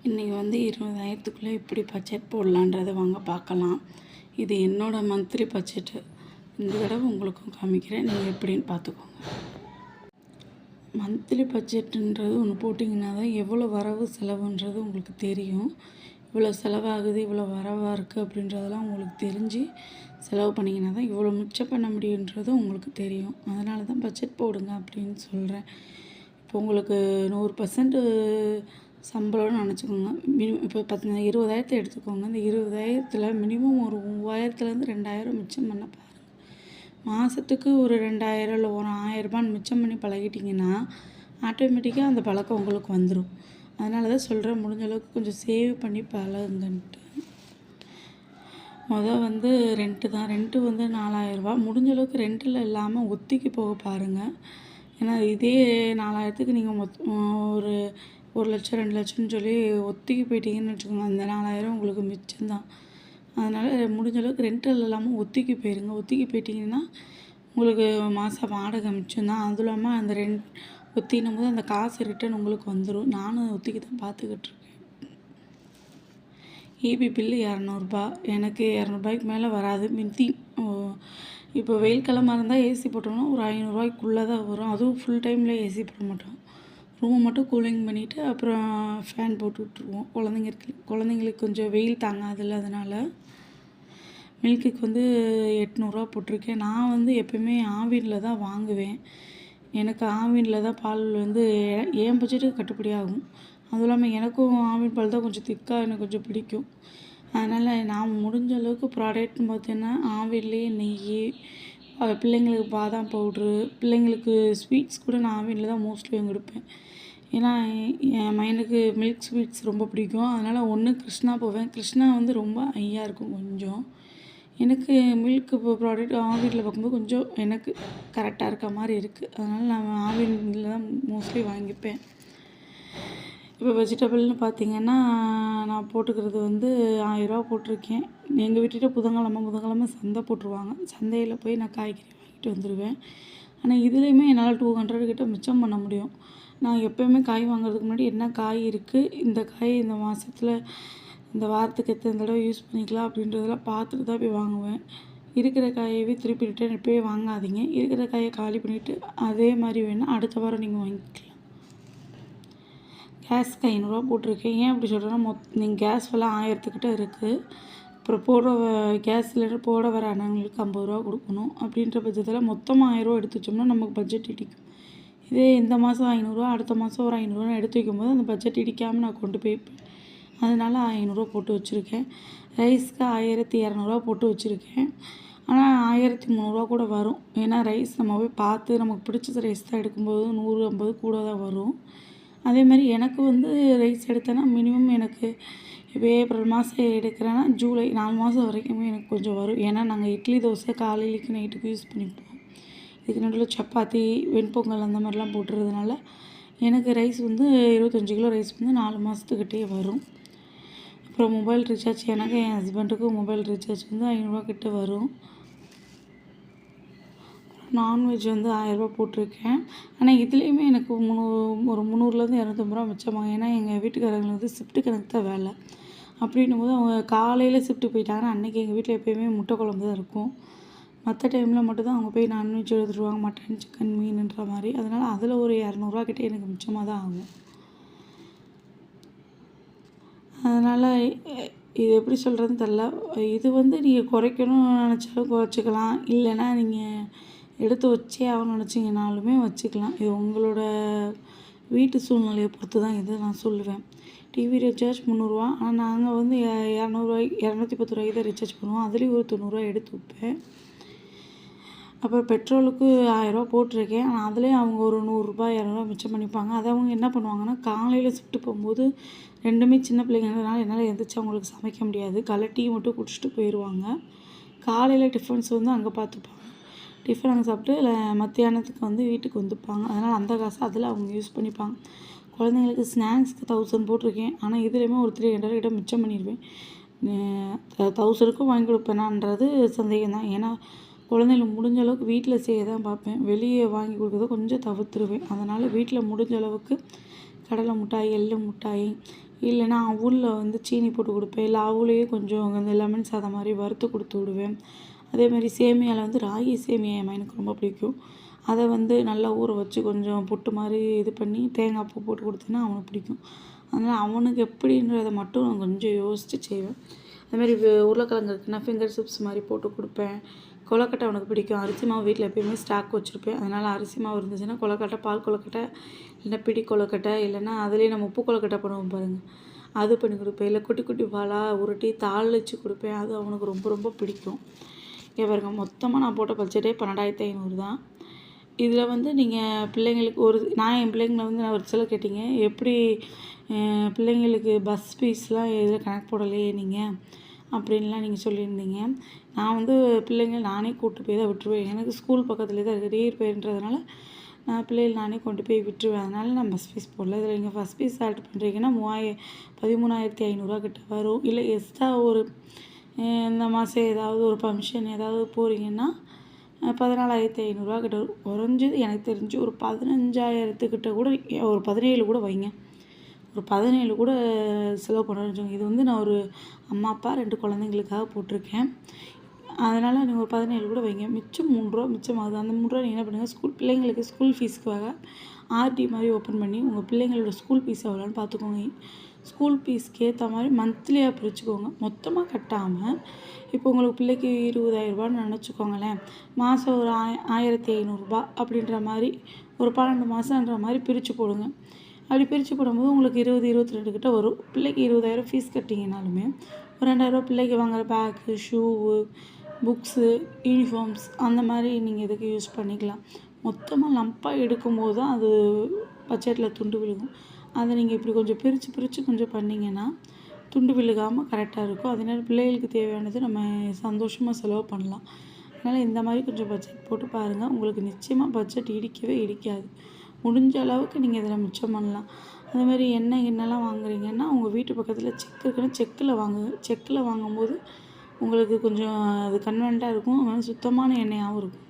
இன்றைக்கி வந்து 20,000க்குள்ளே எப்படி பட்ஜெட் போடலான்றதை வாங்க பார்க்கலாம். இது என்னோடய மந்த்லி பட்ஜெட்டு. இந்த தடவை உங்களுக்கும் காமிக்கிறேன், நீங்கள் எப்படின்னு பார்த்துக்கோங்க. மந்த்லி பட்ஜெட்டுன்றது ஒன்று போட்டிங்கன்னா தான் எவ்வளோ வரவு செலவுன்றது உங்களுக்கு தெரியும். இவ்வளோ செலவாகுது, இவ்வளோ வரவாக இருக்குது அப்படின்றதெல்லாம் உங்களுக்கு தெரிஞ்சு செலவு பண்ணிங்கன்னா தான் இவ்வளோ மிச்சம் பண்ண முடியுன்றது உங்களுக்கு தெரியும். அதனால தான் பட்ஜெட் போடுங்க அப்படின்னு சொல்கிறேன். இப்போ உங்களுக்கு 100% சம்பளம்னு நினச்சிக்கோங்க. இப்போ 20,000 எடுத்துக்கோங்க. இந்த 20,000த்தில் மினிமம் ஒரு 3,000லேருந்து 2,000 மிச்சம் பண்ண பாருங்கள். மாதத்துக்கு ஒரு 2,000 இல்லை ஒரு 1,000 மிச்சம் பண்ணி பழகிட்டிங்கன்னா ஆட்டோமேட்டிக்காக அந்த பழக்கம் உங்களுக்கு வந்துடும். அதனால தான் சொல்கிறேன், முடிஞ்ச அளவுக்கு கொஞ்சம் சேவ் பண்ணி பழகுங்கன்ட்டு. வந்து ரெண்ட்டு தான். ரெண்ட்டு வந்து 4,000 முடிஞ்ச அளவுக்கு ரெண்ட்டில் இல்லாமல் ஒத்திக்கு போக பாருங்கள். ஏன்னா இதே 4,000க்கு நீங்கள் ஒரு 1,00,000 2,00,000ன்னு சொல்லி ஒத்திக்கு போயிட்டீங்கன்னு வச்சுக்கோங்க, அந்த 4,000 உங்களுக்கு மிச்சம்தான். அதனால் முடிஞ்ச அளவுக்கு ரெண்டல் இல்லாமல் ஒத்திக்கு போயிருங்க. ஒத்திக்கு போயிட்டிங்கன்னா உங்களுக்கு மாதம் வாடகை மிச்சம்தான். அதுவும் இல்லாமல் அந்த ஒத்தினும் போது அந்த காசு ரிட்டன் உங்களுக்கு வந்துடும். நானும் ஒத்திக்கு தான் பார்த்துக்கிட்டு இருக்கேன். ஈபி பில்லு 200 எனக்கு 200 மேலே வராது. இப்போ வெயில் காலமாக இருந்தால் ஏசி போட்டோம்னா ஒரு 500 தான் வரும். அதுவும் ஃபுல் டைமில் ஏசி போட மாட்டோம். ரூமை மட்டும் கூலிங் பண்ணிவிட்டு அப்புறம் ஃபேன் போட்டு விட்ருவோம். குழந்தைங்களுக்கு கொஞ்சம் வெயில் தாங்காதில்ல, அதனால் மில்க்குக்கு வந்து 800 போட்டிருக்கேன். நான் வந்து எப்போயுமே ஆவினில் தான் வாங்குவேன். எனக்கு ஆவினில் தான் பால் வந்து என் பட்ஜெட்டுக்கு கட்டுப்படி ஆகும். அதுவும் இல்லாமல் எனக்கும் ஆவின் பால் தான் கொஞ்சம் திக்காக எனக்கு கொஞ்சம் பிடிக்கும். அதனால் நான் முடிஞ்ச அளவுக்கு ப்ராடக்ட்னு பார்த்தீங்கன்னா ஆவின்லேயே நெய், பிள்ளைங்களுக்கு பாதாம் பவுட்ரு, பிள்ளைங்களுக்கு ஸ்வீட்ஸ் கூட நான் ஆவினில் தான் மோஸ்ட்லி வாங்கி கொடுப்பேன். ஏன்னா என் மையனுக்கு மில்க் ஸ்வீட்ஸ் ரொம்ப பிடிக்கும். அதனால் ஒன்று கிருஷ்ணா போவேன். கிருஷ்ணா வந்து ரொம்ப ஹையாக இருக்கும் கொஞ்சம். எனக்கு மில்க் ப்ராடக்ட் ஆவினில் பார்க்கும்போது கொஞ்சம் எனக்கு கரெக்டாக இருக்க மாதிரி இருக்குது. அதனால் நான் ஆவினில் தான் மோஸ்ட்லி வாங்கிப்பேன். இப்போ வெஜிடபிள்னு பார்த்திங்கன்னா நான் போட்டுக்கிறது வந்து 1000 போட்டிருக்கேன். எங்கள் வீட்டுக்கிட்ட புதன்கிழமை சந்தை போட்டுருவாங்க. சந்தையில் போய் நான் காய்கறி வாங்கிட்டு வந்துடுவேன். ஆனால் இதுலேயுமே என்னால் 200 கிட்ட மிச்சம் பண்ண முடியும். நான் எப்போயுமே காய் வாங்குறதுக்கு முன்னாடி என்ன காய் இருக்குது, இந்த காய் இந்த மாதத்தில் இந்த வாரத்துக்கு எத்தனை தடவை யூஸ் பண்ணிக்கலாம் அப்படின்றதெல்லாம் பார்த்துட்டு தான் போய் வாங்குவேன். இருக்கிற காயவே திருப்பி ரிட்டன் இப்போயே வாங்காதீங்க. இருக்கிற காயை காலி பண்ணிவிட்டு அதே மாதிரி வேணால் அடுத்த வாரம் நீங்கள் வாங்கிக்கலாம். கேஸுக்கு 500 போட்டிருக்கேன். ஏன் அப்படி சொல்கிறேன்னா, நீங்கள் கேஸ் விலை 1000 இருக்குது. அப்புறம் கேஸ் சிலிண்டர் போட வர அண்ணங்களுக்கு 50 கொடுக்கணும். அப்படின்ற பட்சத்தில் மொத்தமாக 1000 எடுத்து வச்சோம்னா நமக்கு பட்ஜெட் இடிக்கும். இதே இந்த மாதம் 500, அடுத்த மாதம் ஒரு 500 எடுத்து வைக்கும்போது அந்த பட்ஜெட் இடிக்காமல் நான் கொண்டு போய்ப்பேன். அதனால் 500 போட்டு வச்சுருக்கேன். ரைஸ்க்கு 1200 போட்டு வச்சுருக்கேன். ஆனால் 1300 கூட வரும். ஏன்னா ரைஸ் நம்ம போய் பார்த்து நமக்கு பிடிச்ச ரைஸ் தான் எடுக்கும்போது 150 கூட தான் வரும். அதே மாதிரி எனக்கு வந்து ரைஸ் எடுத்தேன்னா மினிமம் எனக்கு இப்போ ஏப்ரல் மாதம் எடுக்கிறேன்னா ஜூலை 4 மாதம் வரைக்குமே எனக்கு கொஞ்சம் வரும். ஏன்னா நாங்கள் இட்லி தோசை காலையிலைக்கு நைட்டுக்கு யூஸ் பண்ணிப்போம். இதுக்கு நடுவில் சப்பாத்தி, வெண்பொங்கல் அந்த மாதிரிலாம் போட்டுறதுனால எனக்கு ரைஸ் வந்து 25 கிலோ ரைஸ் வந்து 4 மாதத்துக்கிட்டே வரும். அப்புறம் மொபைல் ரீசார்ஜ் எனக்கு என் ஹஸ்பண்டுக்கும் மொபைல் ரீசார்ஜ் வந்து 500 கிட்ட வரும். நான்வெஜ் வந்து 1000 போட்டிருக்கேன். ஆனால் இதுலேயுமே எனக்கு ஒரு 300லேருந்து 250 மிச்சமாகும். ஏன்னா எங்கள் வீட்டுக்காரங்களுக்கு வந்து ஷிஃப்ட்டு கணக்கு தான் வேலை. அப்படின்னும் போது அவங்க காலையில் ஷிஃப்ட்டு போயிட்டாங்கன்னா அன்றைக்கி எங்கள் வீட்டில் எப்போயுமே முட்டை குழம்பு தான் இருக்கும். மற்ற டைமில் மட்டும்தான் அவங்க போய் நான்வெஜ் எடுத்துருவாங்க, மட்டன், சிக்கன், மீனுன்ற மாதிரி. அதனால் அதில் ஒரு 200 கிட்டே எனக்கு மிச்சமாக தான் ஆகும். அதனால் இது எப்படி சொல்கிறதுன்னு தெரில. இது வந்து நீங்கள் குறைக்கணும்னு நினச்சாலும் குறைச்சிக்கலாம். இல்லைன்னா நீங்கள் எடுத்து வச்சே ஆகணும்னு நினச்சிங்கனாலுமே வச்சுக்கலாம். இது உங்களோட வீட்டு சூழ்நிலையை பொறுத்து தான் இது நான் சொல்லுவேன். TV recharge 300. ஆனால் நாங்கள் வந்து 210 தான் ரீசார்ஜ் பண்ணுவோம். அதுலேயும் ஒரு 90 எடுத்து வைப்பேன். அப்புறம் பெட்ரோலுக்கு 1000 போட்டிருக்கேன். ஆனால் அதுலேயும் அவங்க ஒரு 100 200 மிச்சம் பண்ணிப்பாங்க. அதை அவங்க என்ன பண்ணுவாங்கன்னா, காலையில் ஷிஃப்ட்டு போகும்போது ரெண்டுமே சின்ன பிள்ளைங்கிறதுனால என்னால் எழுந்திரிச்சு அவங்களுக்கு சமைக்க முடியாது. காலைல டீ மட்டும் குடிச்சிட்டு போயிடுவாங்க. காலையில் டிஃபன்ஸ் வந்து அங்கே பார்த்துப்பாங்க. டிஃபன் அங்கே சாப்பிட்டு மத்தியானத்துக்கு வந்து வீட்டுக்கு வந்துப்பாங்க. அதனால் அந்த காசை அதில் அவங்க யூஸ் பண்ணிப்பாங்க. குழந்தைங்களுக்கு ஸ்நாக்ஸ்க்கு 1000 போட்டிருக்கேன். ஆனால் இதுலேயுமே ஒரு 300 கிட்ட மிச்சம் பண்ணிடுவேன். 1000க்கும் வாங்கி கொடுப்பேனான்றது சந்தேகம் தான். ஏன்னா குழந்தைங்களுக்கு முடிஞ்ச அளவுக்கு வீட்டில் செய்ய தான் பார்ப்பேன். வெளியே வாங்கி கொடுக்குறத கொஞ்சம் தவிர்த்துருவேன். அதனால் வீட்டில் முடிஞ்ச அளவுக்கு கடலை மிட்டாய், எள்ளு மிட்டாய், இல்லைன்னா அவுலில் வந்து சீனி போட்டு கொடுப்பேன். இல்லை அவுலையே கொஞ்சம் அந்த லெமன் சாதம் மாதிரி வறுத்து கொடுத்து விடுவேன். அதேமாதிரி சேமியாவில் வந்து ராகி சேமியா என் பையனுக்கு ரொம்ப பிடிக்கும். அதை வந்து நல்லா ஊற வச்சு கொஞ்சம் புட்டு மாதிரி இது பண்ணி தேங்காய் பூ போட்டு கொடுத்தேன்னா அவனுக்கு பிடிக்கும். அதனால் அவனுக்கு எப்படின்றத மட்டும் நான் கொஞ்சம் யோசித்து செய்வேன். அதுமாதிரி உருளைக்கிழங்கு இருக்குன்னா ஃபிங்கர் சிப்ஸ் மாதிரி போட்டு கொடுப்பேன். கொழுக்கட்டை அவனுக்கு பிடிக்கும். அரிசி மாவு வீட்டில் எப்பயுமே ஸ்டாக் வச்சுருப்பேன். அதனால் அரிசி மாவு இருந்துச்சுன்னா கொழுக்கட்டை, பால் கொழுக்கட்டை, இல்லைன்னா பிடி கொழுக்கட்டை, இல்லைன்னா அதுலேயே நம்ம உப்பு கொழுக்கட்டை பண்ணுவோம் பாருங்கள், அது பண்ணி கொடுப்பேன். இல்லை குட்டி குட்டி பாலாக உருட்டி தாளித்து கொடுப்பேன். அது அவனுக்கு ரொம்ப ரொம்ப பிடிக்கும். இங்கே பாருங்க, மொத்தமாக நான் போட்ட பட்ஜெட்டே 12,500 தான். இதில் வந்து நீங்கள் பிள்ளைங்களுக்கு நான் என் பிள்ளைங்களை வந்து நான் ஒரு சில கேட்டிங்க, எப்படி பிள்ளைங்களுக்கு பஸ் ஃபீஸ்லாம் எதில் கணக்கு போடலையே நீங்கள் அப்படின்லாம் நீங்கள் சொல்லியிருந்தீங்க. நான் வந்து பிள்ளைங்களை நானே கூப்பிட்டு போய் தான் விட்டுருவேன். எனக்கு ஸ்கூல் பக்கத்துலேயே தான் இருக்குது. ரீர் பேருன்றதுனால நான் பிள்ளைகள் நானே கொண்டு போய் விட்டுருவேன். அதனால் நான் பஸ் ஃபீஸ் போடல. இதில் நீங்கள் ஃபஸ்ட் ஃபீஸ் ஆட் பண்ணுறீங்கன்னா 13,500 கிட்ட வரும். இல்லை எக்ஸ்ட்ரா ஒரு இந்த மாதம் ஏதாவது ஒரு ஃபங்க்ஷன் ஏதாவது போகிறீங்கன்னா 14,500 கிட்ட வரும். குறைஞ்சது எனக்கு தெரிஞ்சு ஒரு 15,000 கிட்ட கூட, ஒரு 17 கூட வைங்க. ஒரு 17 கூட செலவு பண்ணுறேன்னு வச்சுக்கோங்க. இது வந்து நான் ஒரு அம்மா அப்பா 2 குழந்தைங்களுக்காக போட்டிருக்கேன். அதனால் நீங்கள் ஒரு 17 கூட வைங்க. மிச்சம் 3 ரூபா மிச்சமாகுது. அந்த 3 ரூபா நீங்கள் என்ன பண்ணுங்கள், பிள்ளைங்களுக்கு ஸ்கூல் ஃபீஸ்க்காக ஆர்டி மாதிரி ஓப்பன் பண்ணி உங்கள் பிள்ளைங்களோட ஸ்கூல் ஃபீஸ் எவ்வளோன்னு பார்த்துக்கோங்க. ஸ்கூல் ஃபீஸ்க்கு ஏற்ற மாதிரி மந்த்லியாக பிரிச்சுக்கோங்க. மொத்தமாக கட்டாமல், இப்போ உங்களுக்கு பிள்ளைக்கு 20,000 நினச்சிக்கோங்களேன். மாதம் ஒரு 1,500 அப்படின்ற மாதிரி, ஒரு 12 மாதன்ற மாதிரி பிரித்து போடுங்க. அப்படி பிரித்து போடும்போது உங்களுக்கு 20, 22 கிட்ட வரும். பிள்ளைக்கு 20,000 ஃபீஸ் கட்டிங்கனாலுமே ஒரு 2,000 பிள்ளைக்கு வாங்குகிற பேக்கு, ஷூவு, புக்ஸு, யூனிஃபார்ம்ஸ் அந்த மாதிரி நீங்கள் இதுக்கு யூஸ் பண்ணிக்கலாம். மொத்தமாக லம்பாக எடுக்கும்போது தான் அது பட்ஜெட்டில் துண்டு விழுகும். அதை நீங்கள் இப்படி கொஞ்சம் பிரித்து கொஞ்சம் பண்ணிங்கன்னா துண்டு விழுகாமல் கரெக்டாக இருக்கும். அதனால் பிள்ளைகளுக்கு தேவையானது நம்ம சந்தோஷமாக செலவு பண்ணலாம். அதனால் இந்த மாதிரி கொஞ்சம் பட்ஜெட் போட்டு பாருங்கள். உங்களுக்கு நிச்சயமாக பட்ஜெட் இடிக்கவே இடிக்காது. முடிஞ்ச அளவுக்கு நீங்கள் இதில் மிச்சம் பண்ணலாம். அதேமாதிரி எண்ணெய்லாம் வாங்குறீங்கன்னா உங்கள் வீட்டு பக்கத்தில் செக் இருக்குன்னா செக்கில் வாங்குங்க. செக்கில் வாங்கும்போது உங்களுக்கு கொஞ்சம் அது கன்வீனியண்ட்டாக இருக்கும். சுத்தமான எண்ணெயாகவும் இருக்கும்.